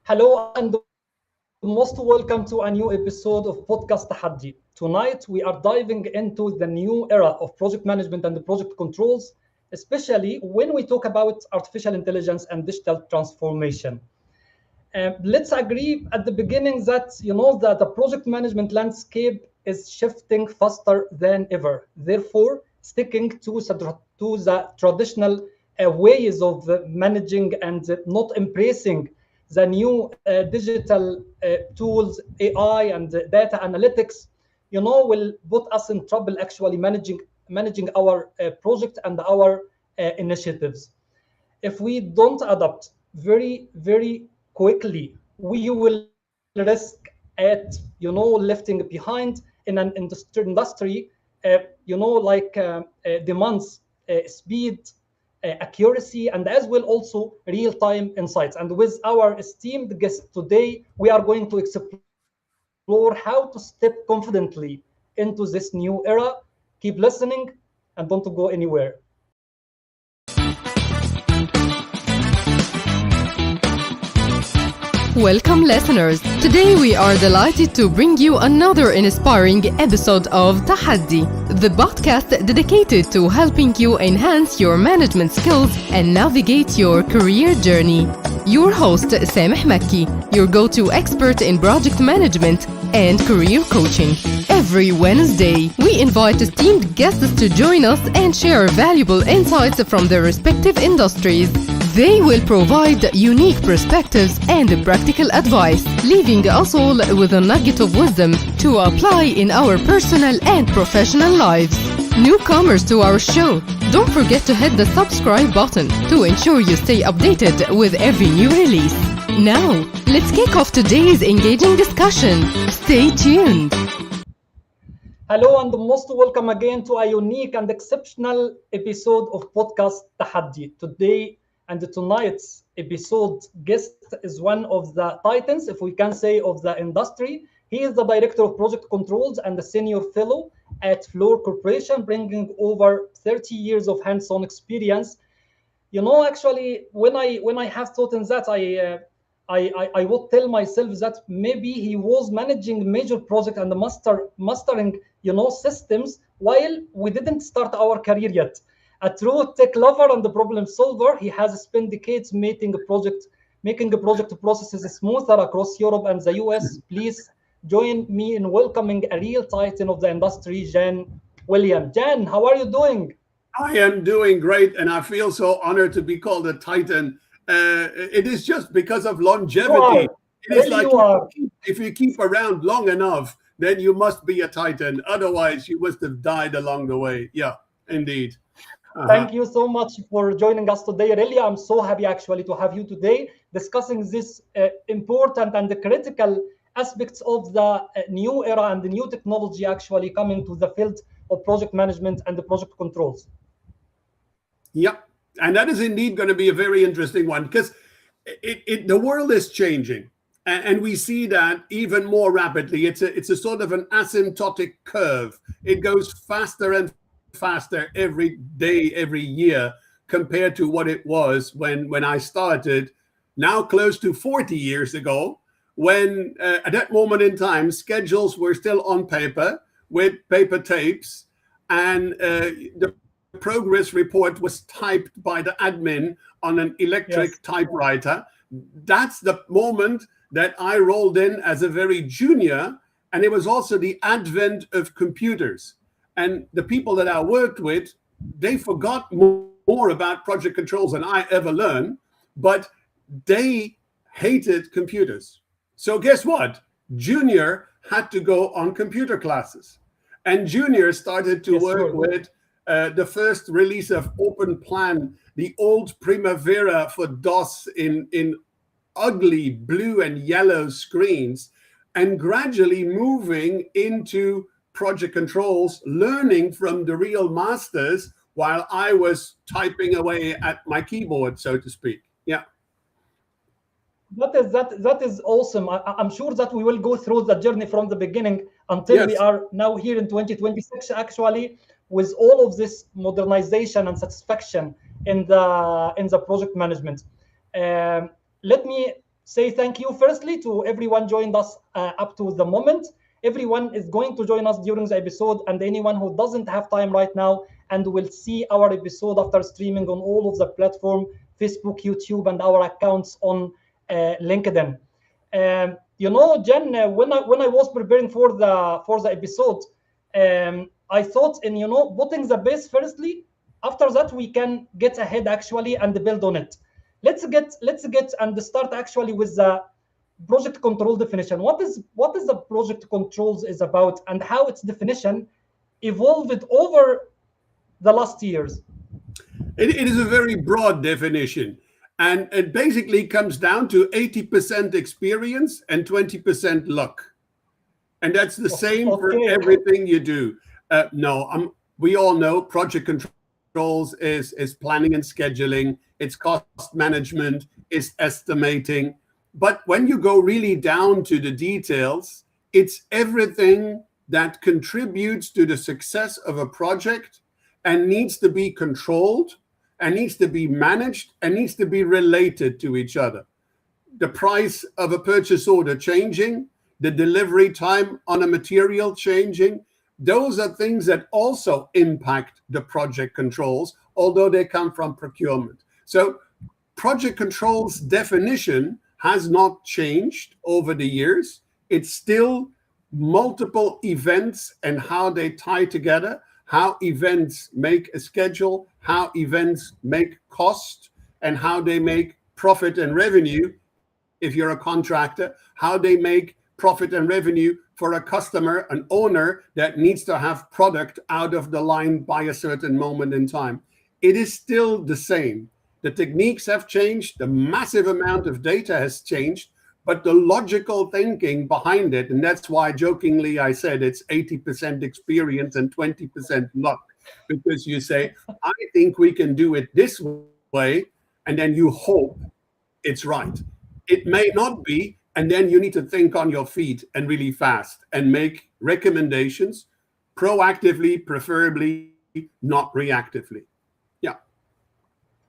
Hello and most welcome to a new episode of Podcast Tahaddi. Tonight we are diving into the new era of project management and the project controls, especially when we talk about artificial intelligence and digital transformation. Let's agree at the beginning that that the project management landscape is shifting faster than ever. Therefore, sticking to the traditional ways of managing and not embracing the new digital tools, AI and data analytics, will put us in trouble actually managing our project and our initiatives. If we don't adapt very quickly, we will risk at lifting behind in an industry demands speed, accuracy, and as well also real-time insights. And with our esteemed guest today, we are going to explore how to step confidently into this new era. Keep listening and don't go anywhere. Welcome, listeners. Today we are delighted to bring you another inspiring episode of Tahaddi, the podcast dedicated to helping you enhance your management skills and navigate your career journey. Your host, Sameh Makki, your go-to expert in project management and career coaching. Every Wednesday, we invite esteemed guests to join us and share valuable insights from their respective industries. They will provide unique perspectives and practical advice, leaving us all with a nugget of wisdom to apply in our personal and professional lives. Newcomers to our show, don't forget to hit the subscribe button to ensure you stay updated with every new release. Now, let's kick off today's engaging discussion. Stay tuned. Hello and most welcome again to a unique and exceptional episode of Podcast Tahaddi. Today and tonight's episode guest is one of the titans, if we can say, of the industry. He is the Director of Project Controls and the Senior Fellow at Fluor Corporation, bringing over 30 years of hands-on experience. Actually, when I have thought in that, I would tell myself that maybe he was managing major project and mastering systems while we didn't start our career yet. A true tech lover and the problem solver, he has spent decades making a project processes smoother across Europe and the US. Please join me in welcoming a real titan of the industry, Jan William. Jan, how are you doing? I am doing great, and I feel so honored to be called a titan. It is just because of longevity. It is like if you keep around long enough, then you must be a titan. Otherwise, you must have died along the way. Yeah, indeed. Thank you so much for joining us today. Really, I'm so happy actually to have you today discussing this important and the critical aspects of the new era and the new technology actually coming to the field of project management and the project controls. Yeah, and that is indeed going to be a very interesting one because the world is changing, and we see that even more rapidly. It's a sort of an asymptotic curve. It goes faster and faster every day, every year, compared to what it was when I started, now close to 40 years ago, when at that moment in time, schedules were still on paper with paper tapes, and the progress report was typed by the admin on an electric typewriter. That's the moment that I rolled in as a very junior, and it was also the advent of computers. And the people that I worked with, they forgot more about project controls than I ever learned, but they hated computers. So guess what? Junior had to go on computer classes. And Junior started to work with the first release of Open Plan, the old Primavera for DOS in ugly blue and yellow screens, and gradually moving into project controls, learning from the real masters while I was typing away at my keyboard, so to speak. Yeah. That is awesome. I'm sure that we will go through the journey from the beginning until we are now here in 2026, actually, with all of this modernization and satisfaction in the project management. Let me say thank you firstly to everyone joined us up to the moment. Everyone is going to join us during the episode, and anyone who doesn't have time right now and will see our episode after streaming on all of the platform, Facebook, YouTube, and our accounts on LinkedIn. Jen, when I was preparing for the episode, I thought in putting the base firstly. After that, we can get ahead actually and build on it. Let's get and start actually with the project control definition. What is the project controls is about, and how its definition evolved over the last years? It is a very broad definition. And it basically comes down to 80% experience and 20% luck. And that's the same for everything you do. We all know project controls is planning and scheduling, it's cost management, it's estimating. But when you go really down to the details, it's everything that contributes to the success of a project and needs to be controlled and needs to be managed and needs to be related to each other. The price of a purchase order changing, the delivery time on a material changing, those are things that also impact the project controls, although they come from procurement. So project controls definition has not changed over the years. It's still multiple events and how they tie together, how events make a schedule, how events make cost, and how they make profit and revenue if you're a contractor, how they make profit and revenue for a customer, an owner that needs to have product out of the line by a certain moment in time. It is still the same. The techniques have changed, the massive amount of data has changed, but the logical thinking behind it, and that's why jokingly I said it's 80% experience and 20% luck, because you say, I think we can do it this way, and then you hope it's right. It may not be, and then you need to think on your feet and really fast and make recommendations proactively, preferably, not reactively. Yeah.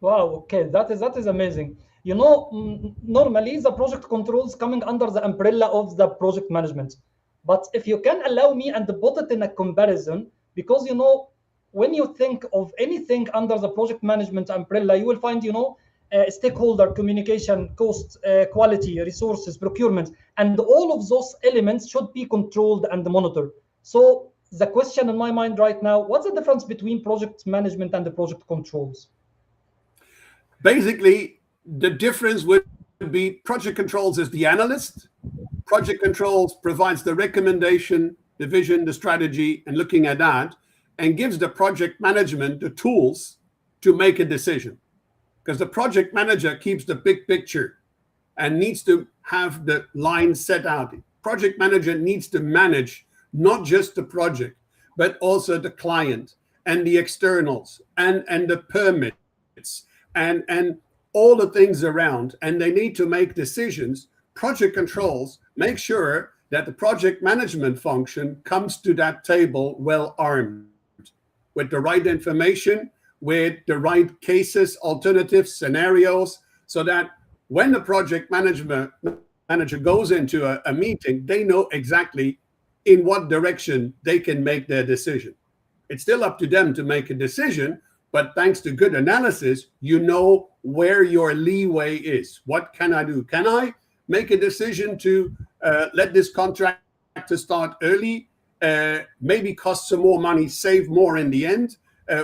Wow, okay, that is amazing. Normally the project controls coming under the umbrella of the project management. But if you can allow me and put it in a comparison, because when you think of anything under the project management umbrella, you will find stakeholder communication, cost, quality, resources, procurement, and all of those elements should be controlled and monitored. So the question in my mind right now, what's the difference between project management and the project controls? Basically, the difference would be project controls is the analyst. Project controls provides the recommendation, the vision, the strategy, and looking at that, and gives the project management the tools to make a decision. Because the project manager keeps the big picture and needs to have the line set out. Project manager needs to manage not just the project, but also the client and the externals and the permits and all the things around. And they need to make decisions. Project controls make sure that the project management function comes to that table well armed with the right information, with the right cases, alternatives, scenarios, so that when the project manager goes into a meeting, they know exactly in what direction they can make their decision. It's still up to them to make a decision, but thanks to good analysis, you know where your leeway is. What can I do? Can I make a decision to let this contract to start early, maybe cost some more money, save more in the end?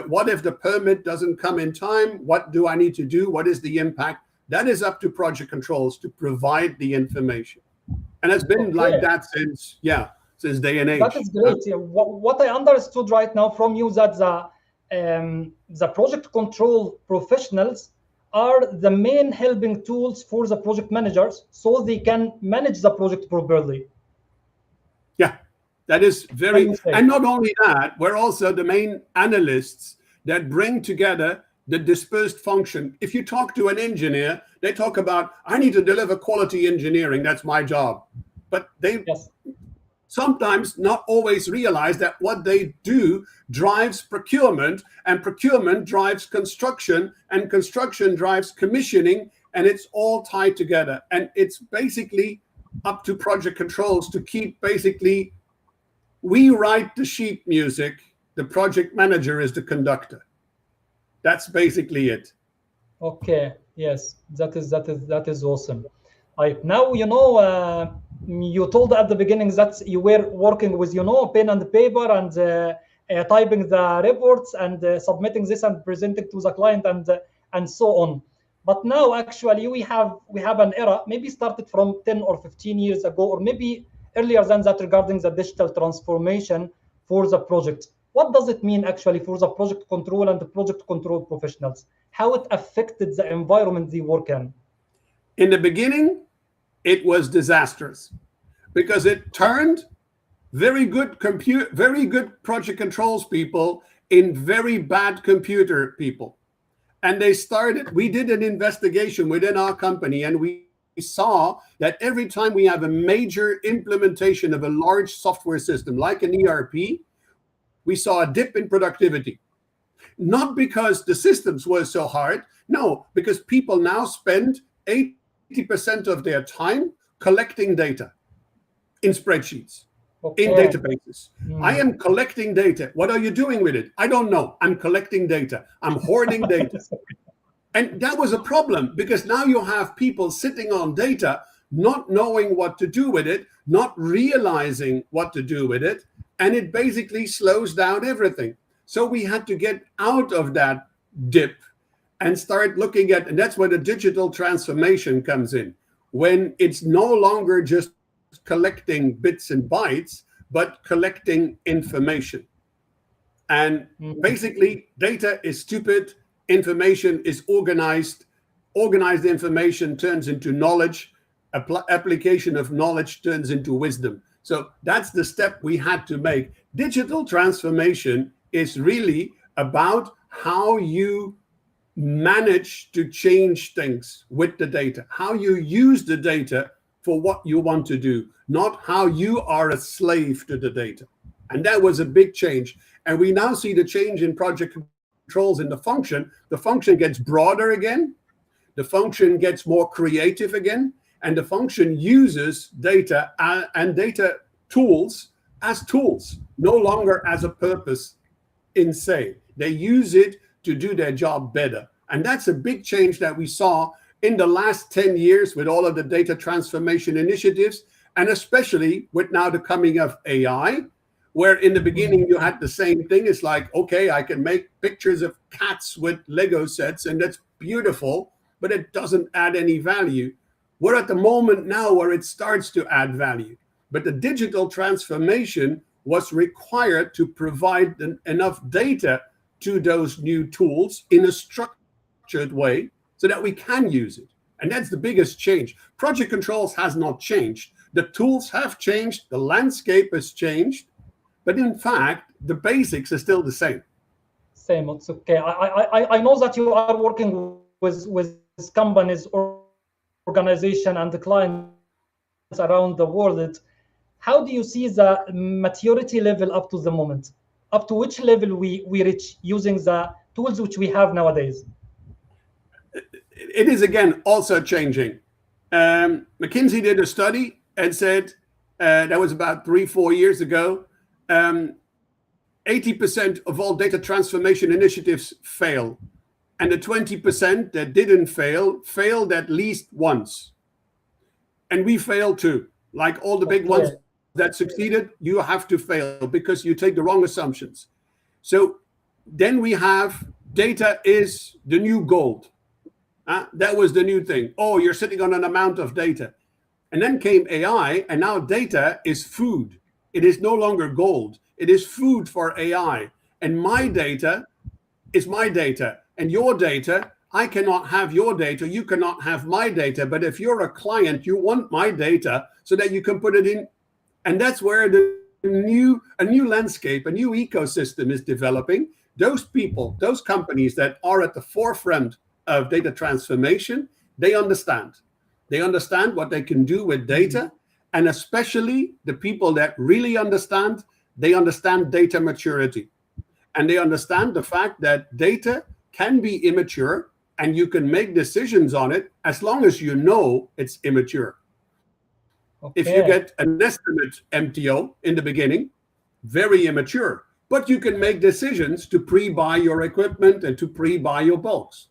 What if the permit doesn't come in time? What do I need to do? What is the impact? That is up to project controls to provide the information. And it's been like that since day and age. That is great. What I understood right now from you that the project control professionals are the main helping tools for the project managers so they can manage the project properly. Yeah. That is very, and not only that, we're also the main analysts that bring together the dispersed function. If you talk to an engineer, they talk about, I need to deliver quality engineering, that's my job. But they sometimes not always realize that what they do drives procurement, and procurement drives construction, and construction drives commissioning, and it's all tied together. And it's basically up to project controls to keep basically, we write the sheet music, the project manager is the conductor. That's basically it. Okay, yes, that is awesome. Like now, you told at the beginning that you were working with, pen and paper and typing the reports and submitting this and presenting to the client and so on. But now actually we have an era, maybe started from 10 or 15 years ago, or maybe earlier than that, regarding the digital transformation for the project. What does it mean actually for the project control and the project control professionals? How it affected the environment they work in? In the beginning, it was disastrous because it turned very good project controls people in very bad computer people. And we did an investigation within our company, and we saw that every time we have a major implementation of a large software system like an ERP, we saw a dip in productivity. Not because the systems were so hard, no, because people now spend 80% of their time collecting data in spreadsheets, in databases. I am collecting data. What are you doing with it? I don't know. I'm collecting data. I'm hoarding data. And that was a problem because now you have people sitting on data, not knowing what to do with it, not realizing what to do with it, and it basically slows down everything. So we had to get out of that dip and start looking at, and that's where the digital transformation comes in, when it's no longer just collecting bits and bytes, but collecting information. And basically, data is stupid, information is organized, organized information turns into knowledge, application of knowledge turns into wisdom. So that's the step we had to make. Digital transformation is really about how you manage to change things with the data, how you use the data for what you want to do, not how you are a slave to the data. And that was a big change. And we now see the change in project controls in the function. The function gets broader again. The function gets more creative again. And the function uses data and data tools as tools, no longer as a purpose in se. They use it to do their job better. And that's a big change that we saw in the last 10 years with all of the data transformation initiatives, and especially with now the coming of AI, where in the beginning you had the same thing. It's like, okay, I can make pictures of cats with Lego sets, and that's beautiful, but it doesn't add any value. We're at the moment now where it starts to add value. But the digital transformation was required to provide enough data to those new tools in a structured way so that we can use it. And that's the biggest change. Project controls has not changed. The tools have changed, the landscape has changed, but in fact, the basics are still the same. Same, it's okay. I know that you are working with companies, organization, and the clients around the world. How do you see the maturity level up to the moment? Up to which level we reach using the tools which we have nowadays? It is, again, also changing. McKinsey did a study and said, that was about 3-4 years ago, 80% of all data transformation initiatives fail. And the 20% that didn't fail, failed at least once. And we failed too. Like all the big ones that succeeded, you have to fail because you take the wrong assumptions. So then we have data is the new gold. That was the new thing. Oh, you're sitting on an amount of data. And then came AI, and now data is food. It is no longer gold. It is food for AI. And my data is my data. And your data, I cannot have your data. You cannot have my data. But if you're a client, you want my data so that you can put it in. And that's where a new landscape, a new ecosystem is developing. Those people, those companies that are at the forefront of data transformation, they understand. They understand what they can do with data. And especially the people that really understand, they understand data maturity. And they understand the fact that data can be immature, and you can make decisions on it as long as you know it's immature. If you Okay. get an estimate MTO in the beginning, very immature, but you can make decisions to pre-buy your equipment and to pre-buy your bulks.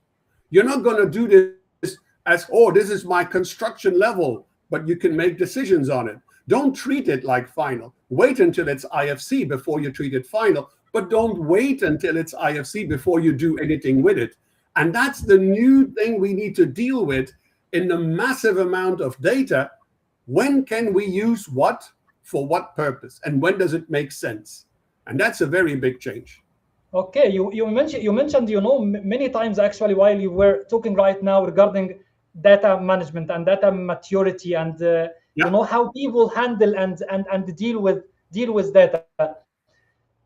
You're not going to do this as, oh, this is my construction level, but you can make decisions on it. Don't treat it like final. Wait until it's IFC before you treat it final, but don't wait until it's IFC before you do anything with it. And that's the new thing we need to deal with in the massive amount of data. When can we use what for what purpose, and when does it make sense? And that's a very big change. Okay, you mentioned many times actually while you were talking right now regarding data management and data maturity and Yeah. how people handle and deal with data.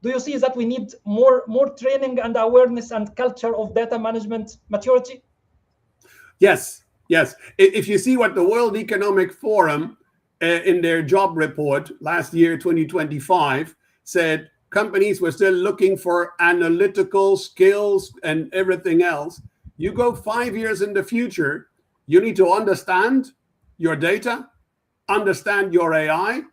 Do you see that we need more training and awareness and culture of data management maturity? Yes, yes. If you see what the World Economic Forum in their job report last year, 2025, said companies were still looking for analytical skills and everything else. You go 5 years in the future, you need to understand your data, understand your AI,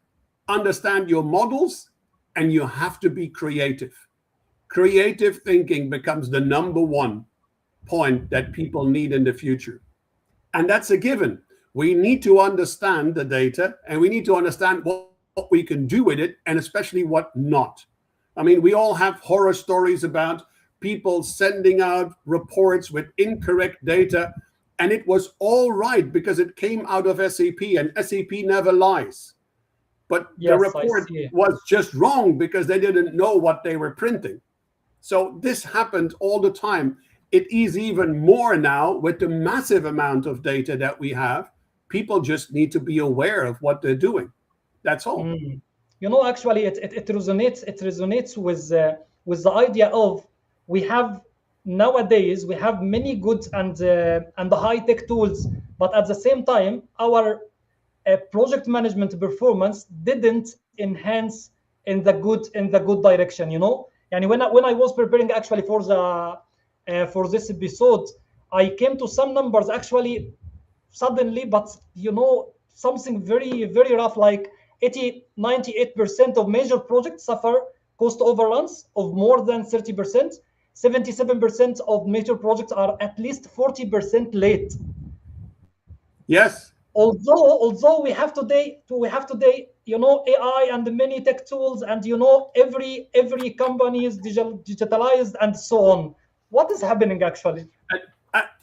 understand your models, and you have to be creative. Creative thinking becomes the number one point that people need in the future. And that's a given. We need to understand the data, and we need to understand what we can do with it, and especially what not. I mean, we all have horror stories about people sending out reports with incorrect data, and it was all right because it came out of SAP, and SAP never lies. But the Yes, I report see. was just wrong because they didn't know what they were printing. So this happened all the time. It is even more now with the massive amount of data that we have. People just need to be aware of what they're doing. That's all. Mm. Actually, it resonates. It resonates with the idea of we have nowadays we have many good and high tech tools, but at the same time, our project management performance didn't enhance in the good direction. And when I was preparing actually for this episode, I came to some numbers actually suddenly, but something very rough, like 98% of major projects suffer cost overruns of more than 30%. 77% of major projects are at least 40% late. Yes. Although we have today AI and many tech tools, and every company is digitalized and so on. What is happening actually?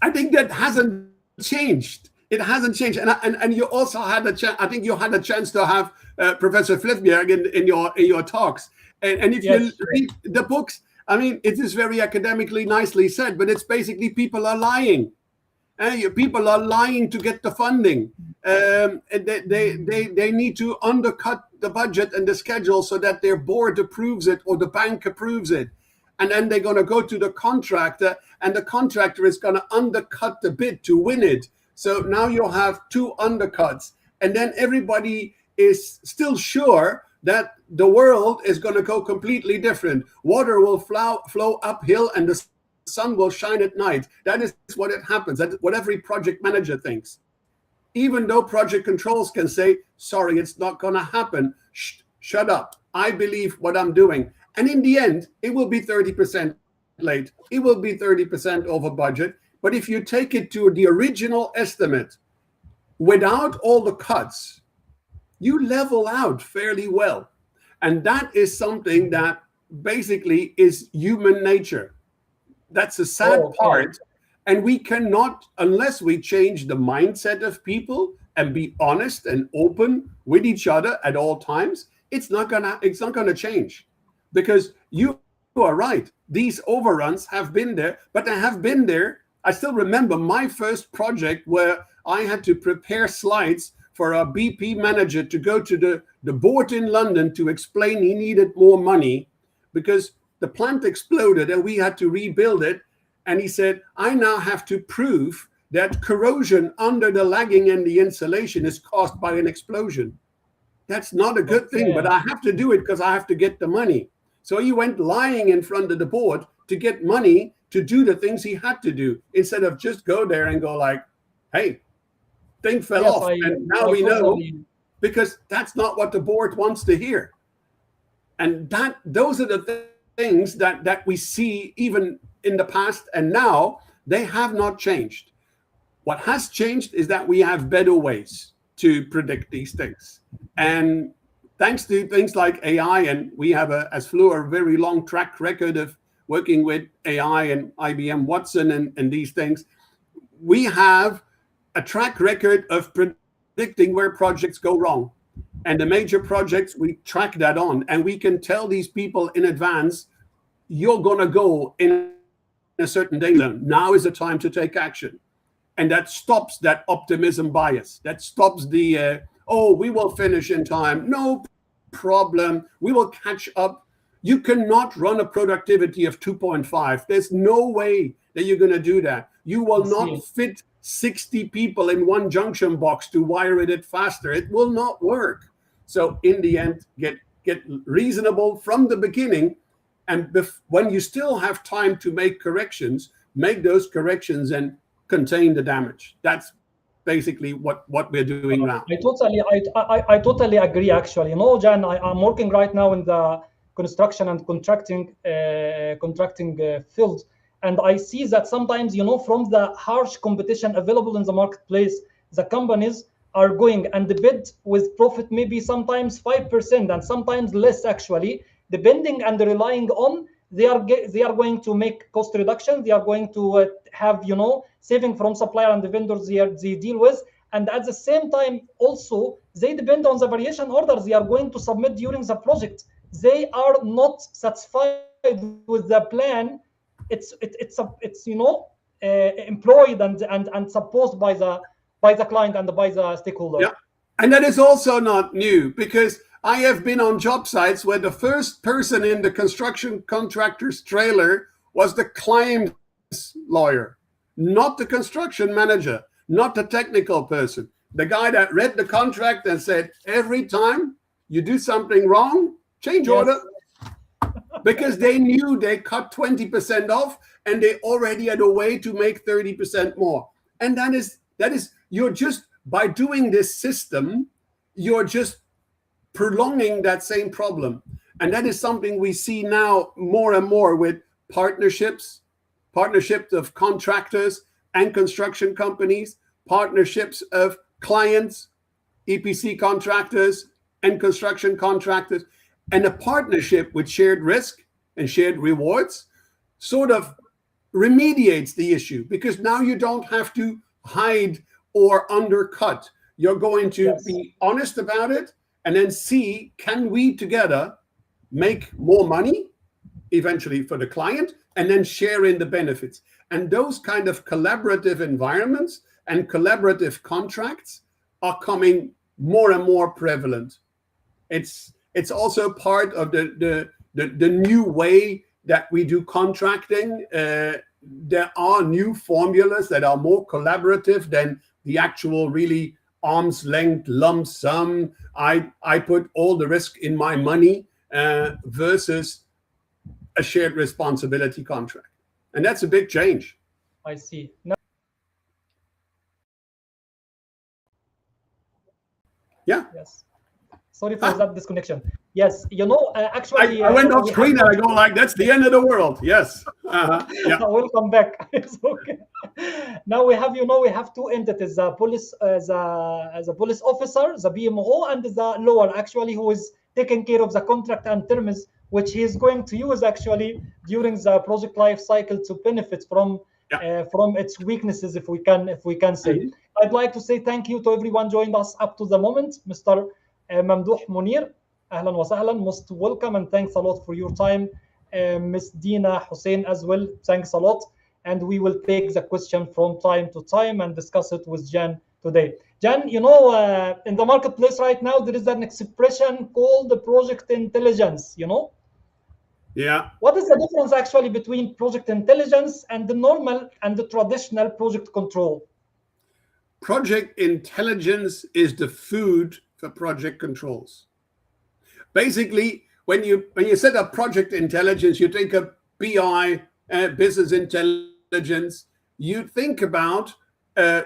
I think that hasn't changed. It hasn't changed. And you also had a chance. I think you had a chance to have Professor Flifberg in your talks. And if you Yes, read the books, I mean, it is very academically nicely said, but it's basically people are lying. People are lying to get the funding. They need to undercut the budget and the schedule so that their board approves it or the bank approves it. And then they're going to go to the contractor, and the contractor is going to undercut the bid to win it. So now you'll have two undercuts. And then everybody is still sure that the world is going to go completely different. Water will flow uphill and the sun will shine at night. That is what it happens. That's what every project manager thinks. Even though project controls can say, sorry, it's not going to happen. Shut up. I believe what I'm doing. And in the end, it will be 30% late. It will be 30% over budget. But if you take it to the original estimate, without all the cuts, you level out fairly well. And that is something that basically is human nature. That's a sad part. And we cannot, unless we change the mindset of people and be honest and open with each other at all times, it's not gonna change. Because you are right. These overruns have been there, but they have been there. I still remember my first project where I had to prepare slides for a BP manager to go to the board in London to explain he needed more money because the plant exploded and we had to rebuild it. And he said, I now have to prove that corrosion under the lagging and the insulation is caused by an explosion. That's not a good thing, but I have to do it because I have to get the money. So he went lying in front of the board to get money to do the things he had to do, instead of just go there and go like, hey, thing fell Yes, off. And now I we know, totally, because that's not what the board wants to hear. And those are the things that we see even in the past, and now they have not changed. What has changed is that we have better ways to predict these things. And thanks to things like AI, and we have, as Fluor, a very long track record of working with AI and IBM Watson and these things, we have a track record of predicting where projects go wrong. And the major projects, we track that on, and we can tell these people in advance, you're going to go in a certain danger zone. Now is the time to take action. And that stops that optimism bias. That stops the, oh, we will finish in time. No problem. We will catch up. You cannot run a productivity of 2.5. There's no way that you're going to do that. You will not fit 60 people in one junction box to wire it faster. It will not work. So in the end, get reasonable from the beginning. And when you still have time to make corrections, make those corrections and contain the damage. That's basically what we're doing now. I totally agree, actually. Jan, I'm working right now in the construction and contracting field. And I see that sometimes, from the harsh competition available in the marketplace, the companies are going and bid with profit maybe sometimes 5% and sometimes less, actually, depending and relying on they are going to make cost reduction. They are going to have, saving from supplier and the vendors they deal with. And at the same time, also, they depend on the variation orders they are going to submit during the project. They are not satisfied with the plan. It's employed and supposed by the client and by the stakeholder. Yeah, and that is also not new, because I have been on job sites where the first person in the construction contractor's trailer was the client's lawyer, not the construction manager, not the technical person. The guy that read the contract and said, every time you do something wrong, change order. Because they knew they cut 20% off and they already had a way to make 30% more. And that is, you're just, by doing this system, you're just prolonging that same problem. And that is something we see now more and more with partnerships of contractors and construction companies, partnerships of clients, EPC contractors and construction contractors, and a partnership with shared risk and shared rewards sort of remediates the issue, because now you don't have to hide or undercut. You're going to be honest about it and then see, can we together make more money eventually for the client, and then share in the benefits. And those kind of collaborative environments and collaborative contracts are coming more and more prevalent. It's also part of the new way that we do contracting. There are new formulas that are more collaborative than the actual really arm's length lump sum. I put all the risk in my money versus a shared responsibility contract. And that's a big change. I see. Yeah. Yes. Sorry for that disconnection. Yes, actually, I went off screen and I go like, that's the end of the world. Yes. Yeah. Welcome back. It's okay. Now we have, we have two entities: the police, the police officer, the BMO, and the lawyer, actually, who is taking care of the contract and terms, which he is going to use actually during the project life cycle to benefit from its weaknesses, if we can say. Mm-hmm. I'd like to say thank you to everyone joined us up to the moment, Mr. Mamdouh Munir. Ahlan wa sahlan, most welcome, and thanks a lot for your time. Ms. Dina Hussein as well, thanks a lot. And we will take the question from time to time and discuss it with Jan today. Jan, in the marketplace right now, there is an expression called the project intelligence, Yeah. What is the difference actually between project intelligence and the normal and the traditional project control? Project intelligence is the food for project controls. Basically, when you set up project intelligence, you think of BI business intelligence, you think about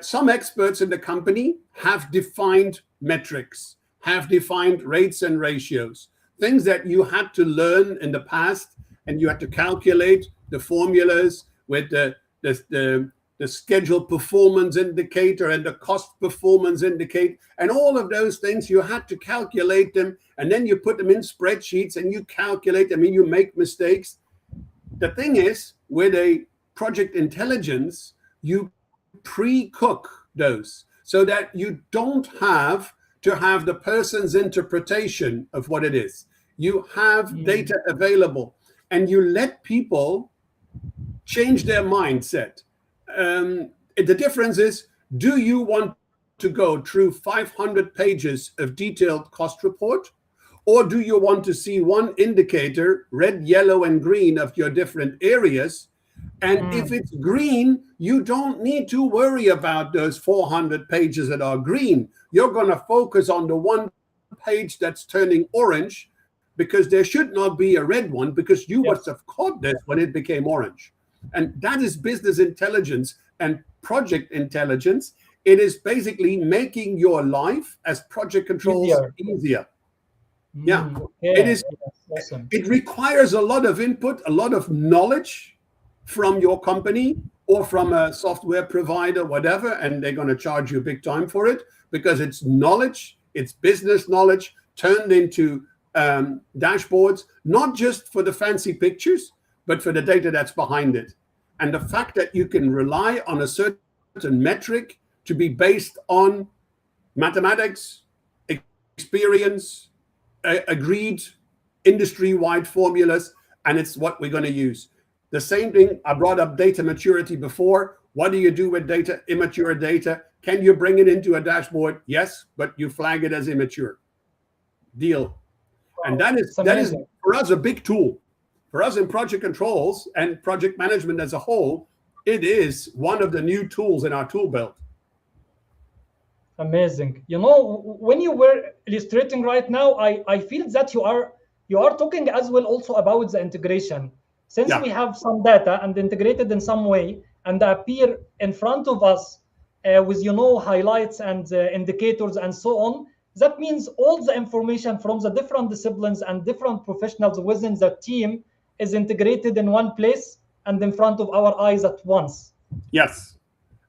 some experts in the company have defined metrics, have defined rates and ratios, things that you had to learn in the past, and you had to calculate the formulas with the scheduled performance indicator and the cost performance indicator, and all of those things. You had to calculate them, and then you put them in spreadsheets and you calculate them, and you make mistakes. The thing is, with a project intelligence, you pre-cook those so that you don't have to have the person's interpretation of what it is. You have data available, and you let people change their mindset. The difference is, do you want to go through 500 pages of detailed cost report, or do you want to see one indicator, red, yellow, and green, of your different areas? And if it's green, you don't need to worry about those 400 pages that are green. You're going to focus on the one page that's turning orange, because there should not be a red one, because you must have caught this when it became orange. And that is business intelligence and project intelligence. It is basically making your life as project controls easier. It is. Awesome. It requires a lot of input, a lot of knowledge from your company or from a software provider, whatever, and they're going to charge you big time for it, because it's knowledge, it's business knowledge turned into dashboards, not just for the fancy pictures, but for the data that's behind it. And the fact that you can rely on a certain metric to be based on mathematics, experience, agreed industry-wide formulas, and it's what we're going to use. The same thing, I brought up data maturity before. What do you do with data, immature data? Can you bring it into a dashboard? Yes, but you flag it as immature. Deal. And that is for us a big tool. For us in project controls and project management as a whole, it is one of the new tools in our tool belt. Amazing. You know, when you were illustrating right now, I feel that you are talking as well also about the integration. Since we have some data and integrated in some way and appear in front of us with, highlights and indicators and so on, that means all the information from the different disciplines and different professionals within the team is integrated in one place and in front of our eyes at once. Yes.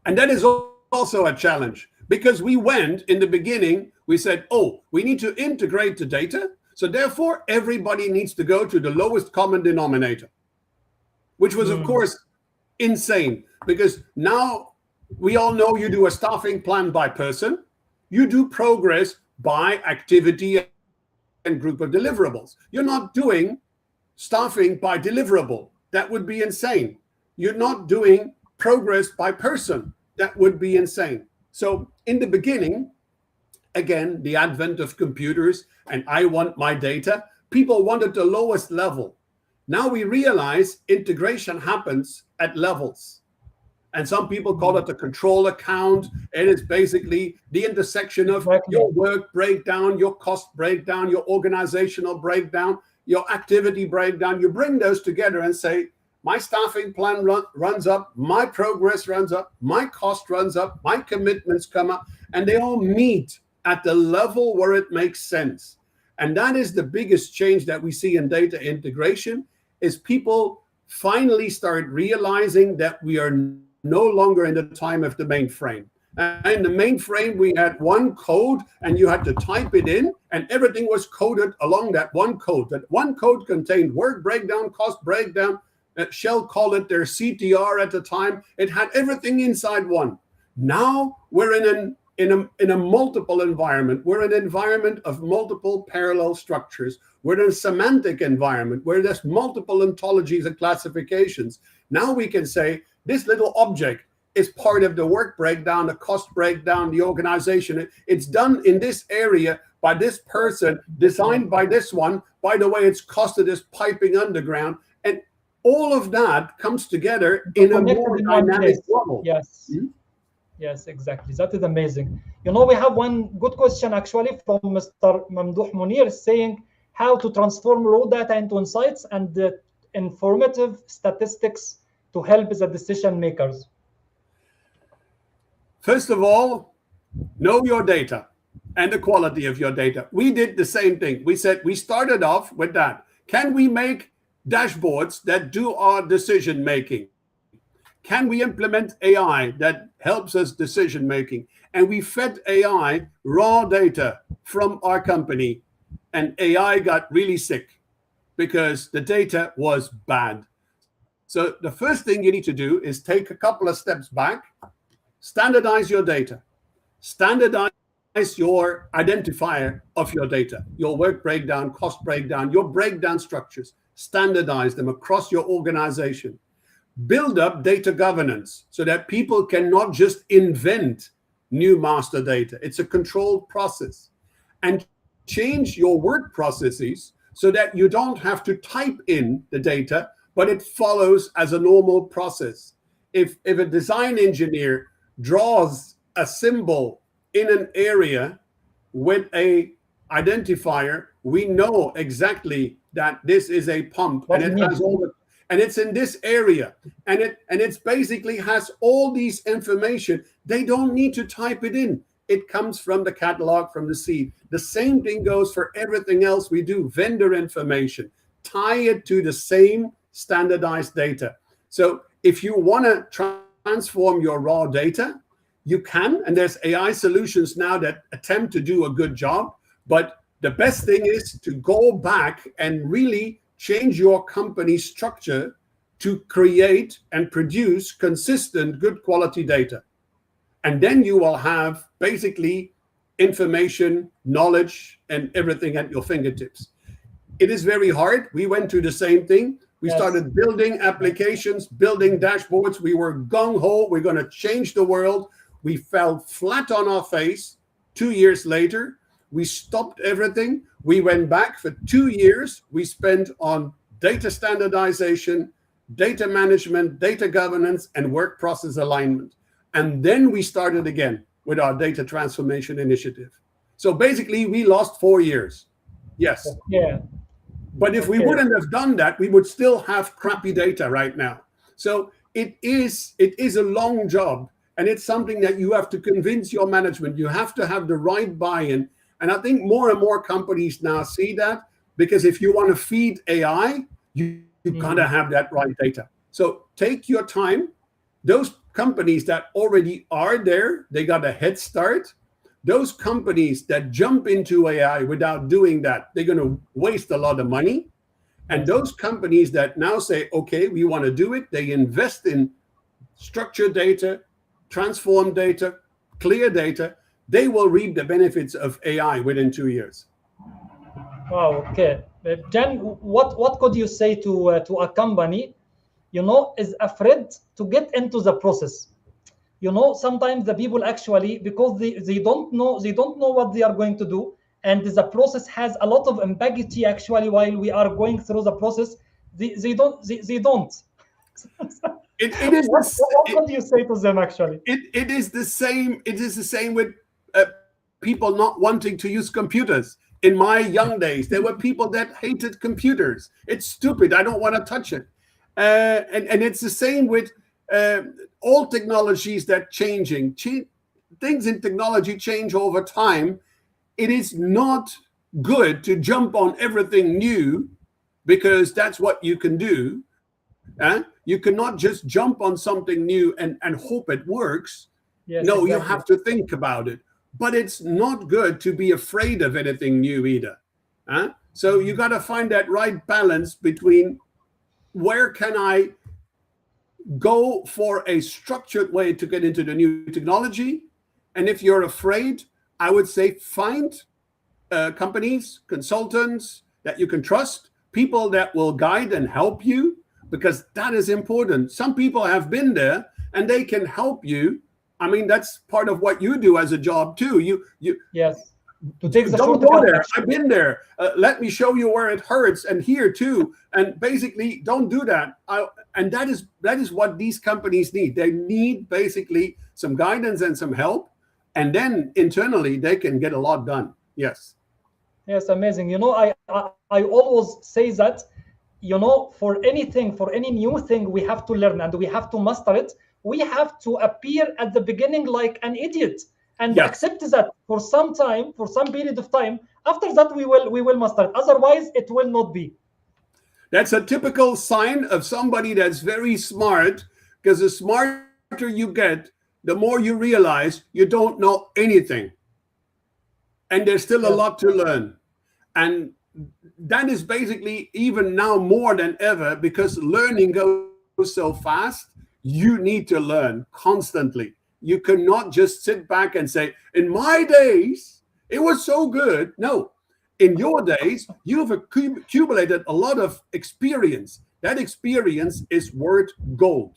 And that is also a challenge, because we went in the beginning, we said, we need to integrate the data. So therefore, everybody needs to go to the lowest common denominator, which was, of course, insane, because now we all know you do a staffing plan by person, you do progress by activity and group of deliverables. You're not doing staffing by deliverable. That would be insane. You're not doing progress by person. That would be insane. So in the beginning, again, the advent of computers and I want my data, people wanted the lowest level. Now we realize integration happens at levels. And some people call it the control account. It is basically the intersection of your work breakdown, your cost breakdown, your organizational breakdown, your activity breakdown. You bring those together and say, my staffing plan runs up, my progress runs up, my cost runs up, my commitments come up, and they all meet at the level where it makes sense. And that is the biggest change that we see in data integration, is people finally start realizing that we are no longer in the time of the mainframe. In the mainframe, we had one code and you had to type it in, and everything was coded along that one code. That one code contained work breakdown, cost breakdown, Shell called it their CTR at the time. It had everything inside one. Now we're in a multiple environment. We're in an environment of multiple parallel structures. We're in a semantic environment where there's multiple ontologies and classifications. Now we can say this little object is part of the work breakdown, the cost breakdown, the organization. It's done in this area by this person, designed by this one. By the way, it's costed us piping underground. And all of that comes together in a more dynamic level. Yes. Yes, exactly. That is amazing. We have one good question actually from Mr. Mamdouh Munir saying how to transform raw data into insights and informative statistics to help the decision makers? First of all, know your data and the quality of your data. We did the same thing. We said we started off with that. Can we make dashboards that do our decision making? Can we implement AI that helps us decision making? And we fed AI raw data from our company, and AI got really sick because the data was bad. So the first thing you need to do is take a couple of steps back, standardize your data, standardize your identifier of your data, your work breakdown, cost breakdown, your breakdown structures, standardize them across your organization. Build up data governance so that people cannot just invent new master data. It's a controlled process. And change your work processes so that you don't have to type in the data, but it follows as a normal process. If a design engineer draws a symbol in an area with a identifier, we know exactly that this is a pump, and it has all the, and it's in this area, and it's basically has all these information. They don't need to type it in. It comes from the catalog, from the seed. The same thing goes for everything else we do. Vendor information, tie it to the same standardized data. So if you want to transform your raw data, you can, and there's AI solutions now that attempt to do a good job. But the best thing is to go back and really change your company structure to create and produce consistent, good quality data. And then you will have basically information, knowledge, and everything at your fingertips. It is very hard. We went through the same thing. We started building applications, building dashboards. We were gung-ho. We're going to change the world. We fell flat on our face. 2 years later, we stopped everything. We went back for 2 years. We spent on data standardization, data management, data governance, and work process alignment. And then we started again with our data transformation initiative. So basically, we lost 4 years. Yes. Yeah. But if we wouldn't have done that, we would still have crappy data right now. So it is a long job, and it's something that you have to convince your management. You have to have the right buy-in. And I think more and more companies now see that, because if you want to feed AI, you gotta have that right data. So take your time. Those companies that already are there, they got a head start. Those companies that jump into AI without doing that, they're going to waste a lot of money. And those companies that now say, okay, we want to do it, they invest in structured data, transformed data, clear data, they will reap the benefits of AI within 2 years. Wow, okay. Jen, what could you say to a company, is afraid to get into the process? Sometimes the people actually, because they don't know what they are going to do, and the process has a lot of ambiguity actually while we are going through the process. They don't. What could you say to them actually? It is the same. It is the same with people not wanting to use computers. In my young days, there were people that hated computers. It's stupid. I don't want to touch it. And it's the same with all technologies that changing. Things in technology change over time. It is not good to jump on everything new because that's what you can do. You cannot just jump on something new and hope it works. Yes, no, exactly. You have to think about it. But it's not good to be afraid of anything new either. So you got to find that right balance between where can I go for a structured way to get into the new technology. And if you're afraid, I would say find companies, consultants that you can trust, people that will guide and help you, because that is important. Some people have been there and they can help you. I mean, that's part of what you do as a job too. You yes. To take the don't go there. I've been there. Let me show you where it hurts, and here too. And basically, don't do that. And that is what these companies need. They need basically some guidance and some help, and then internally they can get a lot done. Yes. Yes, amazing. I always say that for anything, for any new thing, we have to learn and we have to master it. We have to appear at the beginning like an idiot and Yes. accept that for some time, for some period of time. After that, we will master it. Otherwise, it will not be. That's a typical sign of somebody that's very smart, because the smarter you get, the more you realize you don't know anything. And there's still a Yes. lot to learn. And that is basically even now more than ever, because learning goes so fast. You need to learn constantly. You cannot just sit back and say, in my days, it was so good. No, in your days, you've accumulated a lot of experience. That experience is worth gold,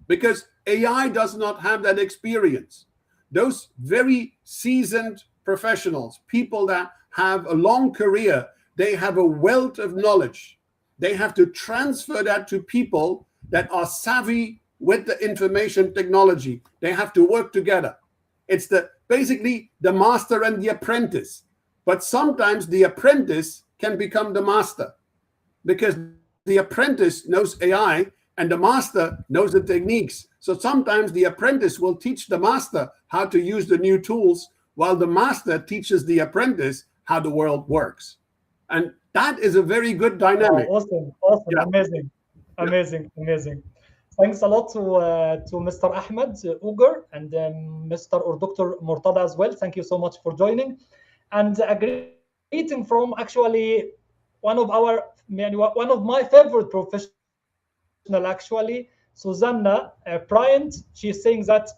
because AI does not have that experience. Those very seasoned professionals, people that have a long career, they have a wealth of knowledge. They have to transfer that to people that are savvy with the information technology. They have to work together. It's basically the master and the apprentice. But sometimes the apprentice can become the master, because the apprentice knows AI and the master knows the techniques. So sometimes the apprentice will teach the master how to use the new tools, while the master teaches the apprentice how the world works. And that is a very good Wow, dynamic. awesome, awesome, Yeah. amazing, Yeah. amazing, amazing. Thanks a lot to Mr. Ahmed Uger and Mr. or Dr. Murtada as well. Thank you so much for joining. And a greeting from actually one of my favorite professional actually, Susanna Bryant. She's saying that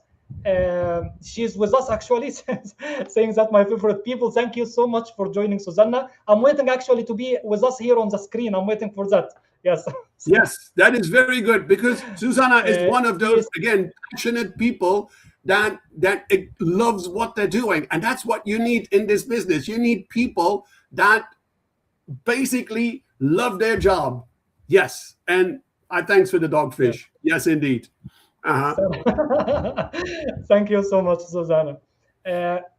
she's with us actually, saying that my favorite people. Thank you so much for joining, Susanna. I'm waiting actually to be with us here on the screen. I'm waiting for that. Yes. Yes, that is very good, because Susanna is one of those, Yes. again, passionate people that it loves what they're doing. And that's what you need in this business. You need people that basically love their job. Yes. And thanks for the dogfish. Yes, indeed. Uh-huh. Thank you so much, Susanna.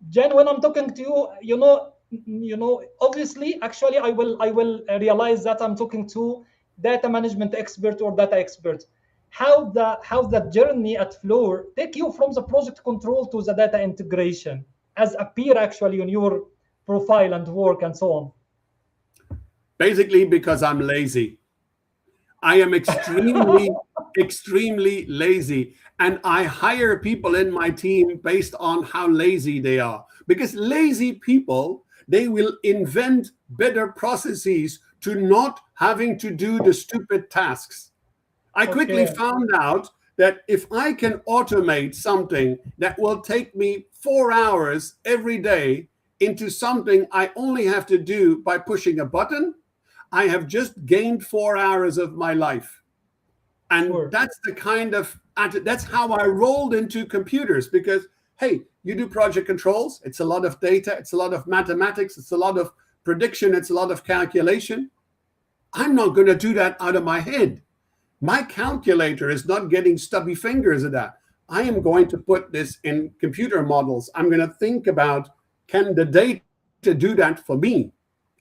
Jen, when I'm talking to you, obviously, actually, I will realize that I'm talking to data management expert or data expert. How the journey at Fluor take you from the project control to the data integration as a peer actually on your profile and work and so on? Basically, because I'm lazy. I am extremely, extremely lazy. And I hire people in my team based on how lazy they are. Because lazy people, they will invent better processes to not having to do the stupid tasks. I quickly Okay, found out that if I can automate something that will take me 4 hours every day into something I only have to do by pushing a button, I have just gained 4 hours of my life. And sure. that's the kind of, that's how I rolled into computers, because, hey, you do project controls, it's a lot of data, it's a lot of mathematics, it's a lot of prediction, it's a lot of calculation. I'm not going to do that out of my head. My calculator is not getting stubby fingers at that. I am going to put this in computer models. I'm going to think about, can the data do that for me,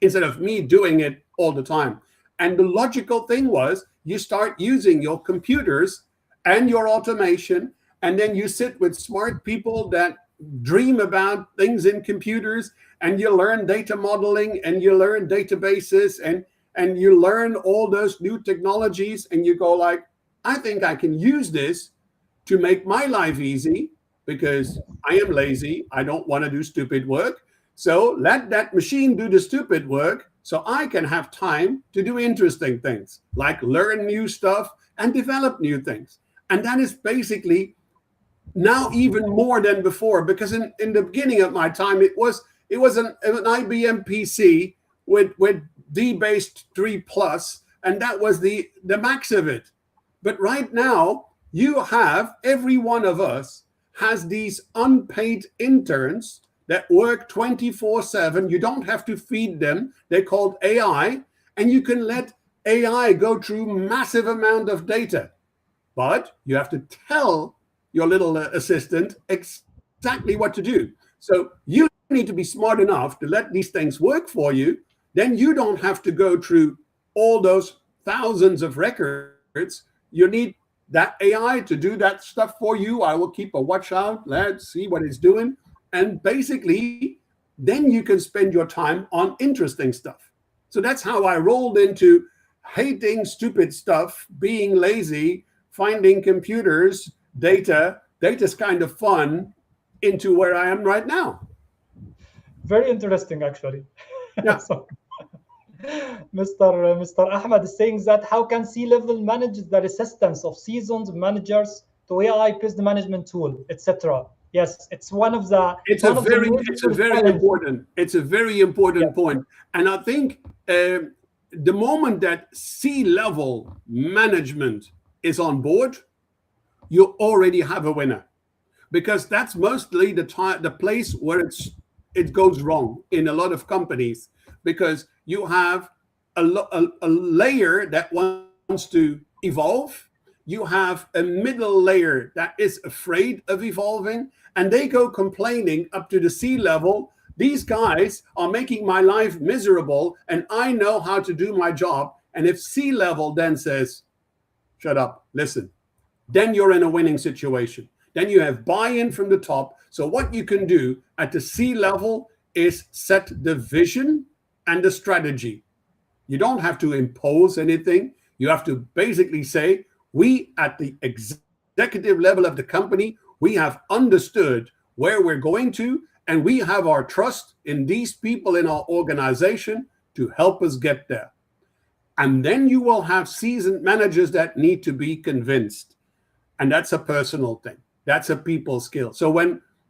instead of me doing it all the time? And the logical thing was, you start using your computers and your automation, and then you sit with smart people that dream about things in computers, and you learn data modeling, and you learn databases, and you learn all those new technologies, and you go like, I think I can use this to make my life easy, because I am lazy. I don't want to do stupid work. So let that machine do the stupid work, so I can have time to do interesting things, like learn new stuff and develop new things. And that is basically now even more than before, because in the beginning of my time, it was an IBM PC with D-based 3 plus, and that was the max of it. But right now, you have, every one of us has these unpaid interns that work 24/7. You don't have to feed them. They're called AI, and you can let AI go through massive amount of data. But you have to tell your little assistant exactly what to do. So you need to be smart enough to let these things work for you. Then you don't have to go through all those thousands of records. You need that AI to do that stuff for you. I will keep a watch out, let's see what it's doing. And basically, then you can spend your time on interesting stuff. So that's how I rolled into hating stupid stuff, being lazy, finding computers, data's kind of fun, into where I am right now. Very interesting, actually. Yeah. So, Mr. Ahmed is saying that how can C-level manage the resistance of seasoned managers to AI-based management tool, etc.? Yes, It's a major very challenge. important Yeah. point. And I think the moment that C-level management is on board, you already have a winner, because that's mostly the place where it goes wrong in a lot of companies, because you have a layer that wants to evolve. You have a middle layer that is afraid of evolving, and they go complaining up to the C-level. These guys are making my life miserable, and I know how to do my job. And if C-level then says, shut up, listen, then you're in a winning situation. Then you have buy-in from the top. So what you can do at the C-level is set the vision and the strategy. You don't have to impose anything. You have to basically say, we at the executive level of the company, we have understood where we're going to, and we have our trust in these people in our organization to help us get there. And then you will have seasoned managers that need to be convinced. And that's a personal thing. That's a people skill. So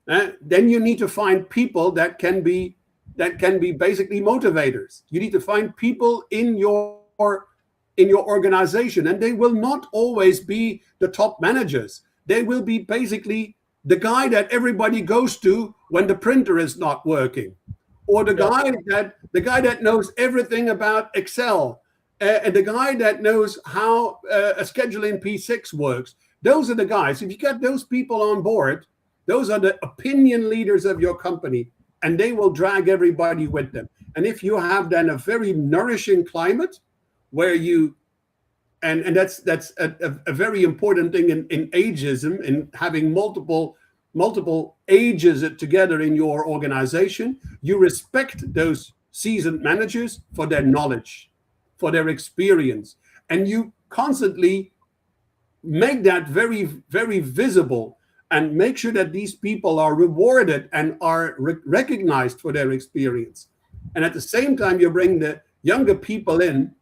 then you need to find people that can be basically motivators. You need to find people in your organization, and they will not always be the top managers. They will be basically the guy that everybody goes to when the printer is not working, or the guy that knows everything about Excel, and the guy that knows how a scheduling P6 works. Those are the guys. If you get those people on board, those are the opinion leaders of your company, and they will drag everybody with them. And if you have then a very nourishing climate where you, and that's a very important thing in ageism, in having multiple ages together in your organization, you respect those seasoned managers for their knowledge, for their experience, and you constantly make that very, very visible, and make sure that these people are rewarded and are recognized for their experience. And at the same time, you bring the younger people in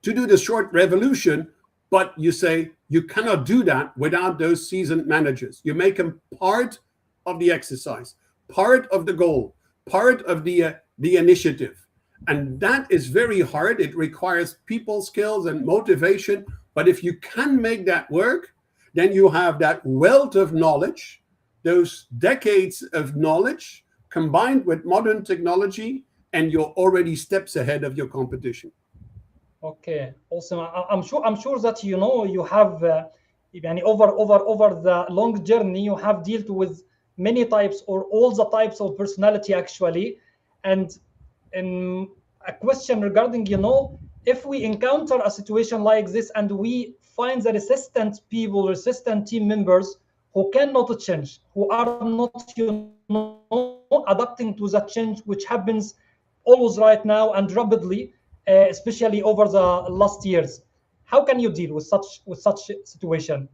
to do the short revolution, but you say you cannot do that without those seasoned managers. You make them part of the exercise, part of the goal, part of the initiative. And that is very hard. It requires people skills and motivation. But if you can make that work, then you have that wealth of knowledge, those decades of knowledge combined with modern technology, and you're already steps ahead of your competition. Okay, awesome. I'm sure that you have over the long journey you have dealt with many types or all the types of personality actually. And in a question regarding if we encounter a situation like this and we find the resistant team members who cannot change, who are not adapting to the change which happens always right now and rapidly, especially over the last years. How can you deal with such situation?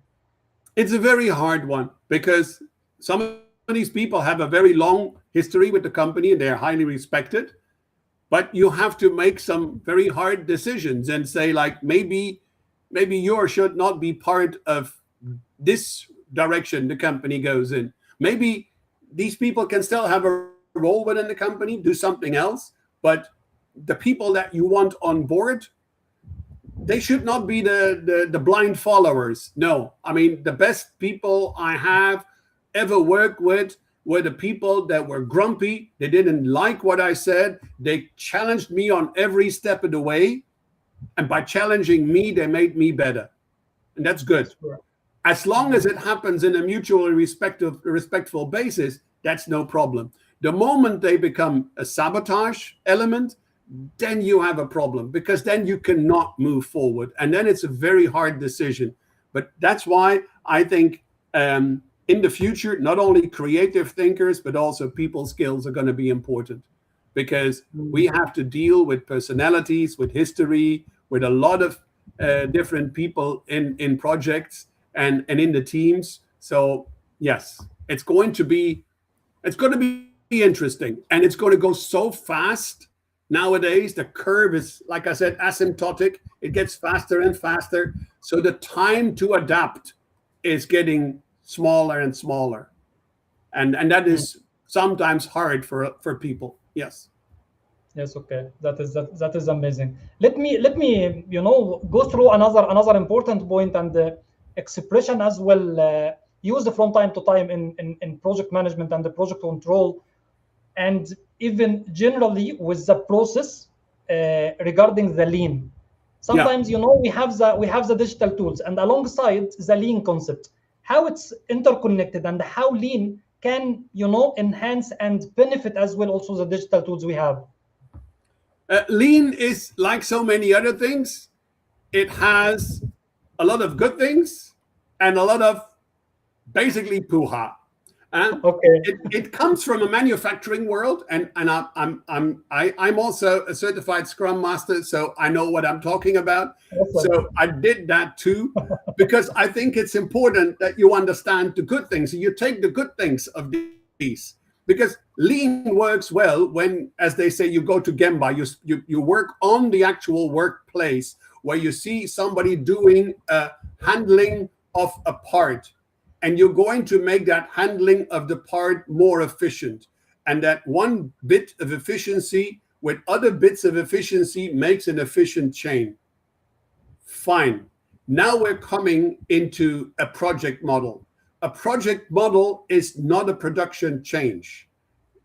It's a very hard one, because some of these people have a very long history with the company and they're highly respected. But you have to make some very hard decisions and say, like, maybe you should not be part of this direction the company goes in. Maybe these people can still have a role within the company, do something else, but the people that you want on board, they should not be the blind followers. No, I mean, the best people I have ever worked with were the people that were grumpy. They didn't like what I said. They challenged me on every step of the way. And by challenging me, they made me better. And that's good. As long as it happens in a mutually respectful basis, that's no problem. The moment they become a sabotage element, then you have a problem, because then you cannot move forward. And then it's a very hard decision. But that's why I think in the future, not only creative thinkers, but also people skills are going to be important, because we have to deal with personalities, with history, with a lot of different people in projects and in the teams. So yes, it's going to be interesting, and it's going to go so fast nowadays. The curve is, like I said, asymptotic. It gets faster and faster. So the time to adapt is getting smaller and smaller, and that is sometimes hard for people. Yes. Yes, okay. That is amazing. Let me go through another important point and expression as well, used from time to time in project management and the project control, and even generally with the process regarding the lean. Sometimes we have the digital tools, and alongside the lean concept, how it's interconnected and how lean can enhance and benefit as well also the digital tools we have. Lean is like so many other things. It has a lot of good things and a lot of basically poo-ha. Okay. It comes from a manufacturing world, and I'm also a certified Scrum Master, so I know what I'm talking about. Awesome. So I did that too, because I think it's important that you understand the good things. You take the good things of these, because lean works well when, as they say, you go to Gemba, you work on the actual workplace where you see somebody doing a handling of a part, and you're going to make that handling of the part more efficient. And that one bit of efficiency with other bits of efficiency makes an efficient chain. Fine. Now we're coming into a project model. A project model is not a production change.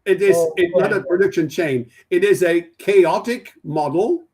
It's not a production chain. It is a chaotic model.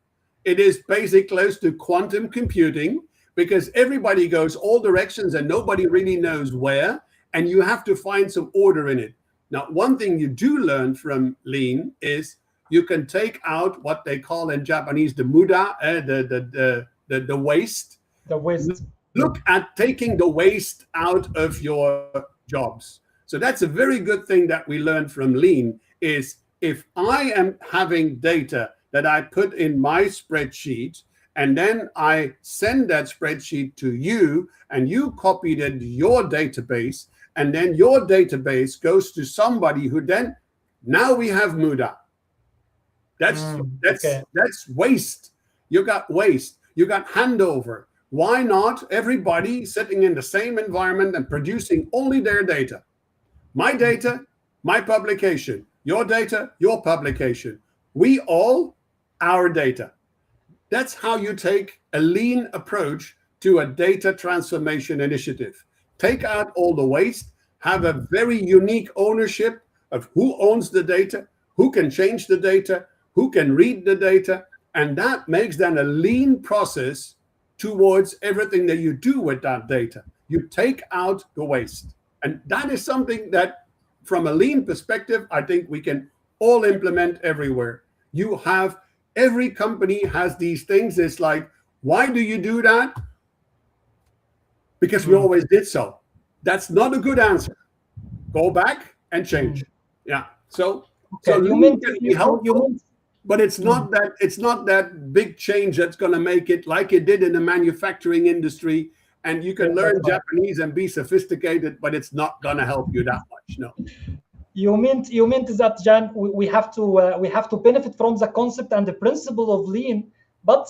It is basically close to quantum computing, because everybody goes all directions and nobody really knows where, and you have to find some order in it. Now, one thing you do learn from lean is you can take out what they call in Japanese the muda, the waste. The waste. Look at taking the waste out of your jobs. So that's a very good thing that we learned from lean, is if I am having data that I put in my spreadsheet, and then I send that spreadsheet to you, and you copied it to your database, and then your database goes to somebody who then, now we have muda. That's waste. You got waste. You got handover. Why not everybody sitting in the same environment and producing only their data? My data, my publication. Your data, your publication. We all, our data. That's how you take a lean approach to a data transformation initiative. Take out all the waste, have a very unique ownership of who owns the data, who can change the data, who can read the data, and that makes then a lean process towards everything that you do with that data. You take out the waste. And that is something that, from a lean perspective, I think we can all implement everywhere. Every company has these things. It's like, why do you do that? Because we always did so. That's not a good answer. Go back and change. Yeah. So lean can be helpful, but it's not that big change that's going to make it like it did in the manufacturing industry. And you can learn Japanese and be sophisticated, but it's not going to help you that much. No. You meant that, Jan, we have to benefit from the concept and the principle of lean, but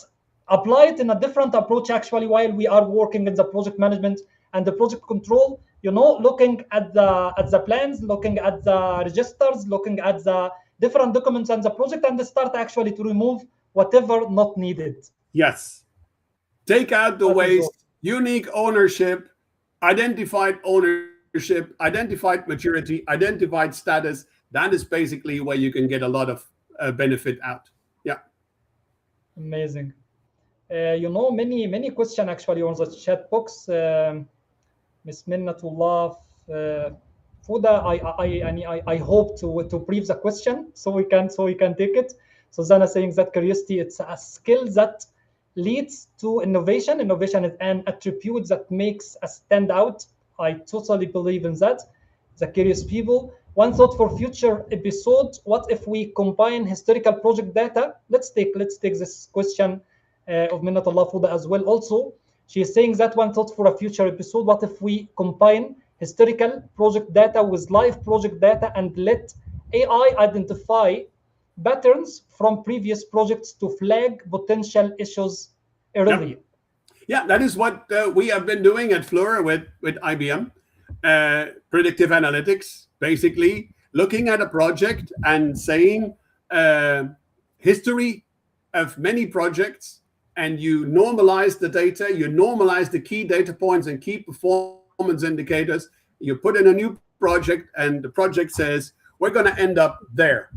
apply it in a different approach actually while we are working in the project management and the project control. Looking at the plans, looking at the registers, looking at the different documents and the project, and start actually to remove whatever not needed. Yes. Take out the waste, unique ownership, identified ownership, identified maturity, identified status. That is basically where you can get a lot of benefit out. Yeah. Amazing. Many questions actually on the chat box. Miss Minnatullah Fuda, I hope to brief the question so we can take it. Susanna saying that curiosity, it's a skill that leads to innovation. Innovation is an attribute that makes us stand out. I totally believe in that. The curious people. One thought for future episode: what if we combine historical project data? Let's take this question of Minnatullah Fuda as well. Also, she is saying that one thought for a future episode: what if we combine historical project data with live project data and let AI identify patterns from previous projects to flag potential issues early? Yep. Yeah, that is what we have been doing at Fluor with IBM. Predictive analytics, basically looking at a project and saying history of many projects, and you normalize the data, you normalize the key data points and key performance indicators. You put in a new project, and the project says, we're going to end up there.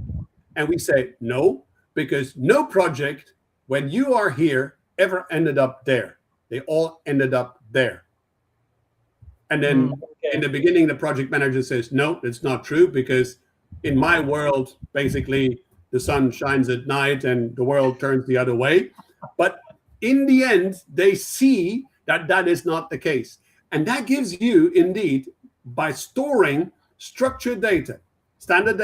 And we say, no, because no project, when you are here, ever ended up there. They all ended up there. And then in the beginning, the project manager says, no, it's not true, because in my world, basically, the sun shines at night and the world turns the other way. But in the end, they see that that is not the case. And that gives you, indeed, by storing structured data, standard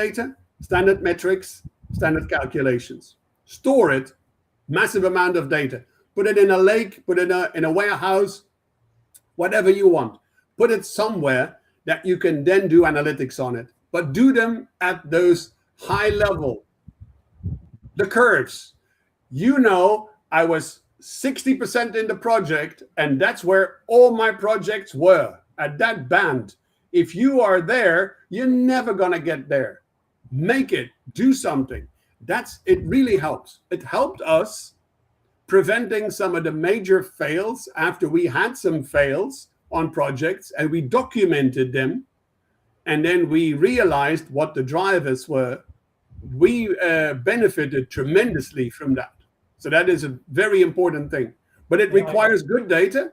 metrics, standard calculations, store it, massive amount of data, put it in a lake, put it in a warehouse, whatever you want. Put it somewhere that you can then do analytics on it, but do them at those high level. The curves, I was 60% in the project, and that's where all my projects were, at that band. If you are there, you're never going to get there. Make it, do something. It really helps. It helped us preventing some of the major fails after we had some fails on projects, and we documented them, and then we realized what the drivers were. We benefited tremendously from that. So that is a very important thing. But it requires good data.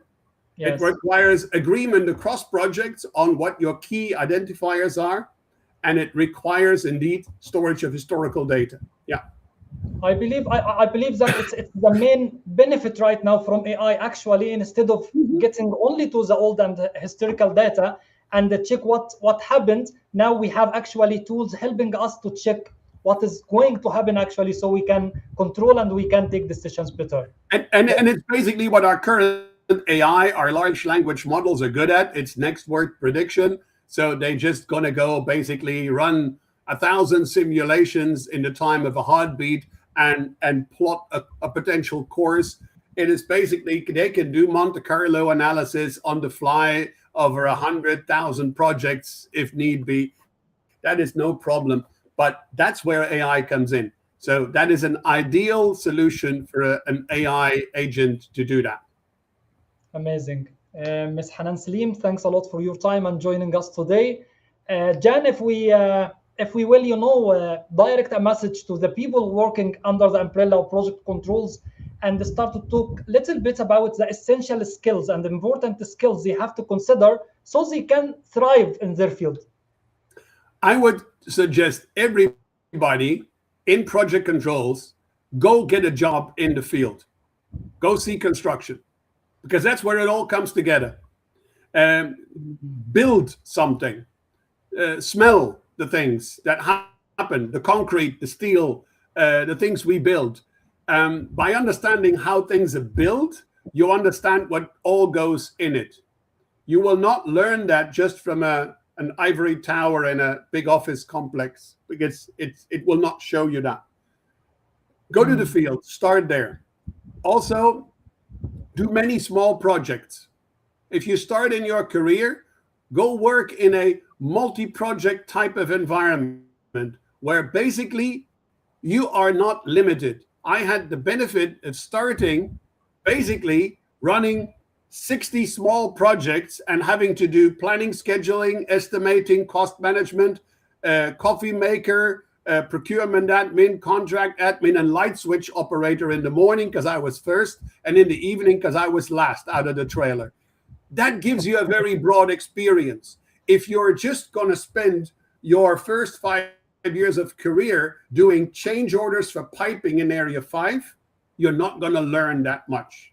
Yes. It requires agreement across projects on what your key identifiers are, and it requires indeed storage of historical data. Yeah. I believe that it's the main benefit right now from AI, actually, instead of getting only to the old and historical data and check what happened. Now we have actually tools helping us to check what is going to happen, actually, so we can control and we can take decisions better. And it's basically what our current AI, our large language models, are good at. It's next word prediction. So they just gonna go basically run 1,000 simulations in the time of a heartbeat and plot a potential course. It is basically, they can do Monte Carlo analysis on the fly over 100,000 projects if need be. That is no problem. But that's where AI comes in. So that is an ideal solution for an AI agent to do that. Amazing. Ms. Hanan Salim, thanks a lot for your time and joining us today. Jan, if we will, direct a message to the people working under the umbrella of project controls and start to talk a little bit about the essential skills and important skills they have to consider so they can thrive in their field. I would suggest everybody in project controls go get a job in the field. Go see construction, because that's where it all comes together. Build something, smell the things that happen, the concrete, the steel, the things we build. By understanding how things are built, you understand what all goes in it. You will not learn that just from an ivory tower in a big office complex, because it will not show you that. Go to the field, start there. Also, do many small projects. If you start in your career, go work in a multi-project type of environment where basically you are not limited. I had the benefit of starting basically running 60 small projects and having to do planning, scheduling, estimating, cost management, coffee maker, procurement admin, contract admin, and light switch operator in the morning because I was first, and in the evening because I was last out of the trailer. That gives you a very broad experience. If you're just going to spend your first 5 years of career doing change orders for piping in area 5, you're not going to learn that much.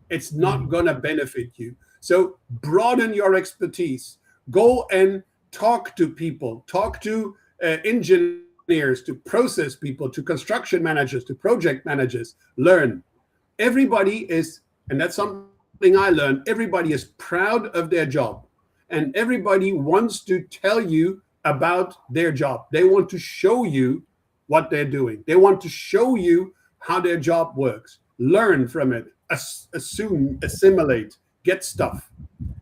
It's not going to benefit you. So broaden your expertise. Go and talk to people, talk to engineers, to process people, to construction managers, to project managers. Learn. Everybody is, and that's something I learned, everybody is proud of their job. And everybody wants to tell you about their job. They want to show you what they're doing. They want to show you how their job works. Learn from it, assume, assimilate, get stuff.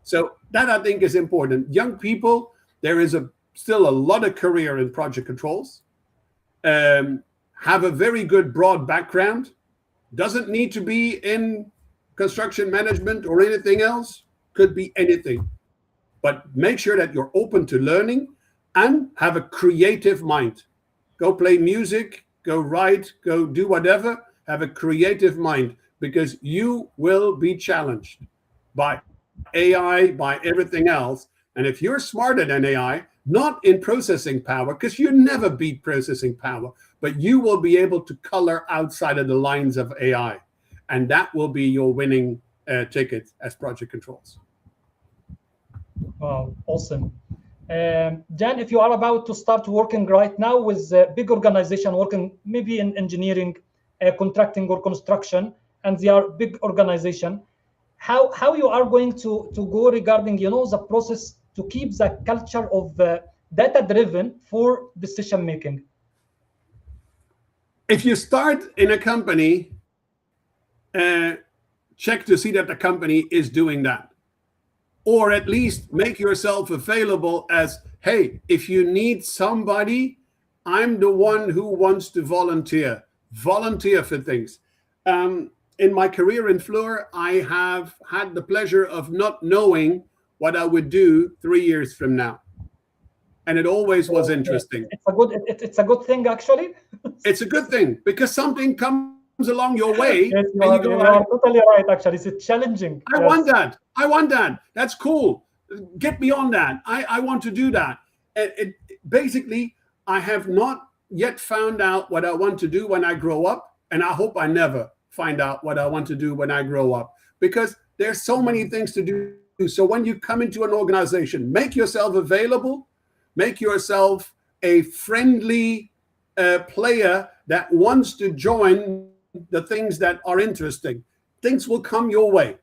So that I think is important. Young people, there is still a lot of career in project controls. Have a very good broad background. Doesn't need to be in construction management or anything else. Could be anything. But make sure that you're open to learning and have a creative mind. Go play music, go write, go do whatever. Have a creative mind, because you will be challenged by AI, by everything else. And if you're smarter than AI, not in processing power, because you never beat processing power, but you will be able to color outside of the lines of AI. And that will be your winning ticket as project controls. Wow, awesome. Jan, if you are about to start working right now with a big organization, working maybe in engineering, contracting or construction, and they are big organization, how you are going to go regarding, the process to keep the culture of data-driven for decision making? If you start in a company, check to see that the company is doing that. Or at least make yourself available as, hey, if you need somebody, I'm the one who wants to volunteer. Volunteer for things. In my career in Fluor, I have had the pleasure of not knowing what I would do 3 years from now. And it always was interesting. It's a good thing, actually. It's a good thing, because something comes along your way. Yes, you are totally right, actually. It's challenging. I want that. I want that. That's cool. Get beyond that. I want to do that. Basically, I have not yet found out what I want to do when I grow up. And I hope I never find out what I want to do when I grow up, because there's so many things to do. So when you come into an organization, make yourself available, make yourself a friendly player that wants to join the things that are interesting. Things will come your way,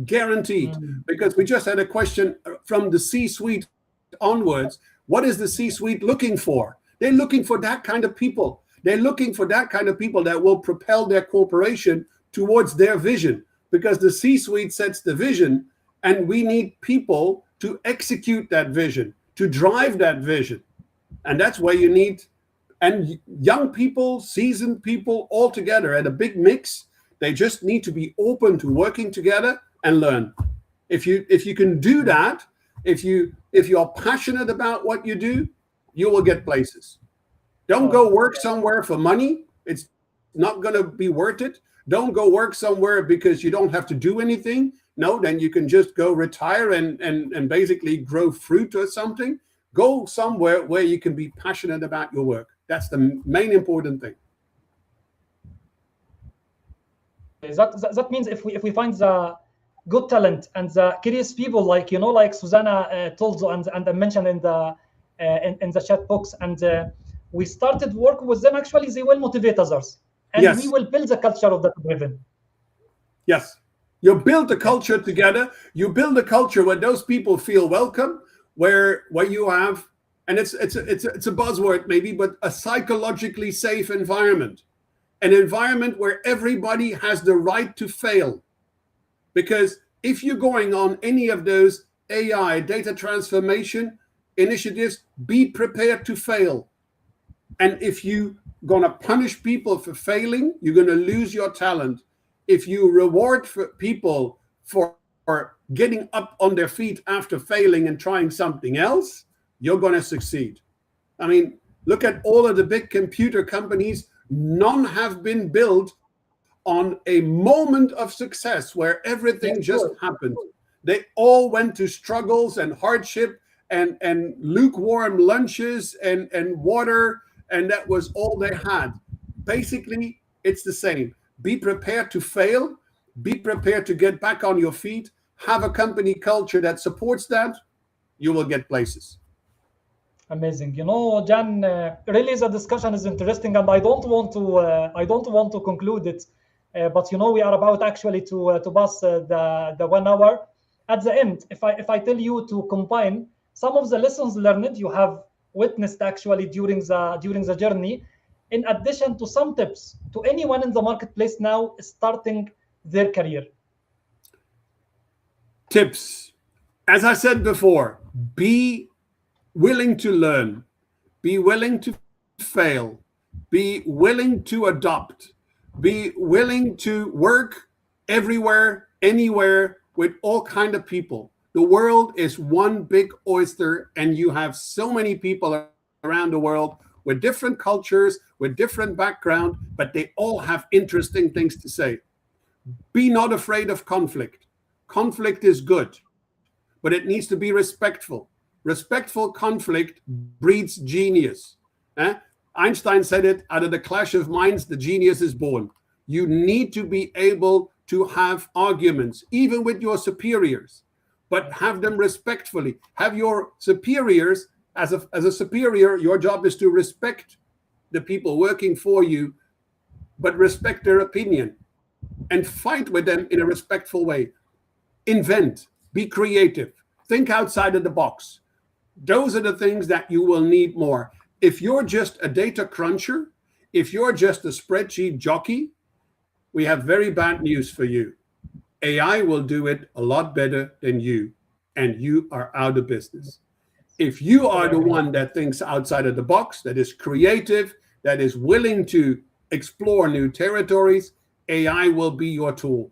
guaranteed. Because we just had a question from the C-suite onwards. What is the C-suite looking for? They're looking for that kind of people. They're looking for that kind of people that will propel their corporation towards their vision, because the C-suite sets the vision, and we need people to execute that vision, to drive that vision. And that's where you need, and young people, seasoned people, all together at a big mix. They just need to be open to working together and learn. If you can do that, if you're passionate about what you do, you will get places. Don't go work somewhere for money. It's not going to be worth it. Don't go work somewhere because you don't have to do anything. No, then you can just go retire and basically grow fruit or something. Go somewhere where you can be passionate about your work. That's the main important thing. That means if we find the good talent and the curious people, like Susanna told and I mentioned in the chat box, and we started working with them, actually they will motivate others, and yes, we will build the culture of that driven. Yes, you build the culture together. You build a culture where those people feel welcome, where you have, and it's a buzzword maybe, but a psychologically safe environment. An environment where everybody has the right to fail. Because if you're going on any of those AI, data transformation initiatives, be prepared to fail. And if you're going to punish people for failing, you're going to lose your talent. If you reward people for getting up on their feet after failing and trying something else, you're going to succeed. I mean, look at all of the big computer companies. None have been built on a moment of success where everything just happened. They all went to struggles and hardship and lukewarm lunches and water, and that was all they had. Basically, it's the same. Be prepared to fail. Be prepared to get back on your feet. Have a company culture that supports that. You will get places. Amazing. You know, Jan, really the discussion is interesting, and I don't want to conclude it, but you know, we are about actually to pass the 1 hour. At the end, if I tell you to combine some of the lessons learned you have witnessed actually during the journey, in addition to some tips to anyone in the marketplace now starting their career. Tips. As I said before, be willing to learn, be willing to fail, be willing to adopt, be willing to work everywhere, anywhere, with all kind of people. The world is one big oyster, and you have so many people around the world with different cultures, with different background, but they all have interesting things to say. Be not afraid of conflict. Conflict is good, but it needs to be respectful. Respectful conflict breeds genius. Einstein said it, out of the clash of minds, the genius is born. You need to be able to have arguments, even with your superiors, but have them respectfully. Have your superiors, as a superior, your job is to respect the people working for you, but respect their opinion and fight with them in a respectful way. Invent, be creative, think outside of the box. Those are the things that you will need more. If you're just a data cruncher, if you're just a spreadsheet jockey, we have very bad news for you. AI will do it a lot better than you, and you are out of business. If you are the one that thinks outside of the box, that is creative, that is willing to explore new territories, AI will be your tool.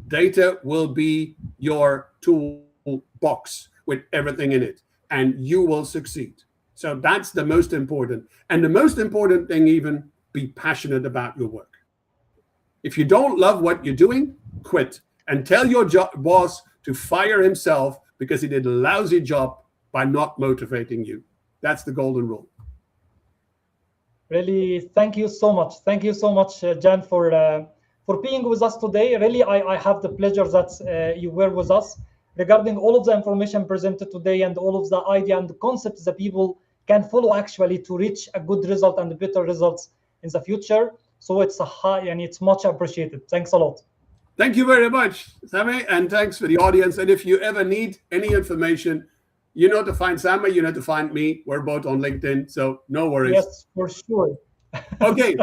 Data will be your toolbox with everything in it, and you will succeed. So that's the most important. And the most important thing, even, be passionate about your work. If you don't love what you're doing, quit and tell your boss to fire himself because he did a lousy job by not motivating you. That's the golden rule. Really, thank you so much. Thank you so much, Jan, for being with us today. Really, I have the pleasure that you were with us regarding all of the information presented today and all of the idea and the concepts that people can follow actually to reach a good result and better results in the future. So it's and it's much appreciated. Thanks a lot. Thank you very much, Sami, and thanks for the audience. And if you ever need any information, you know to find Sami, you know to find me. We're both on LinkedIn, so no worries. Yes, for sure. Okay.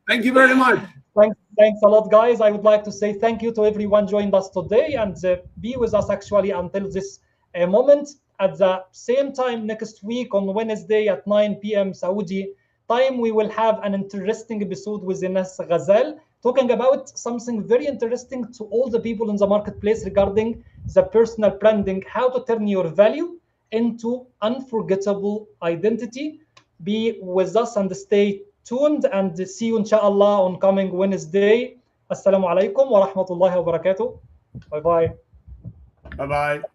Thank you very much. Thanks a lot, guys. I would like to say thank you to everyone joined us today, and be with us actually until this moment. At the same time next week on Wednesday at 9 p.m. Saudi time, we will have an interesting episode with Ines Ghazal talking about something very interesting to all the people in the marketplace regarding the personal branding, how to turn your value into unforgettable identity. Be with us and stay tuned, and see you inshallah on coming Wednesday. Assalamu alaikum wa rahmatullahi wa barakatuh. Bye bye. Bye bye.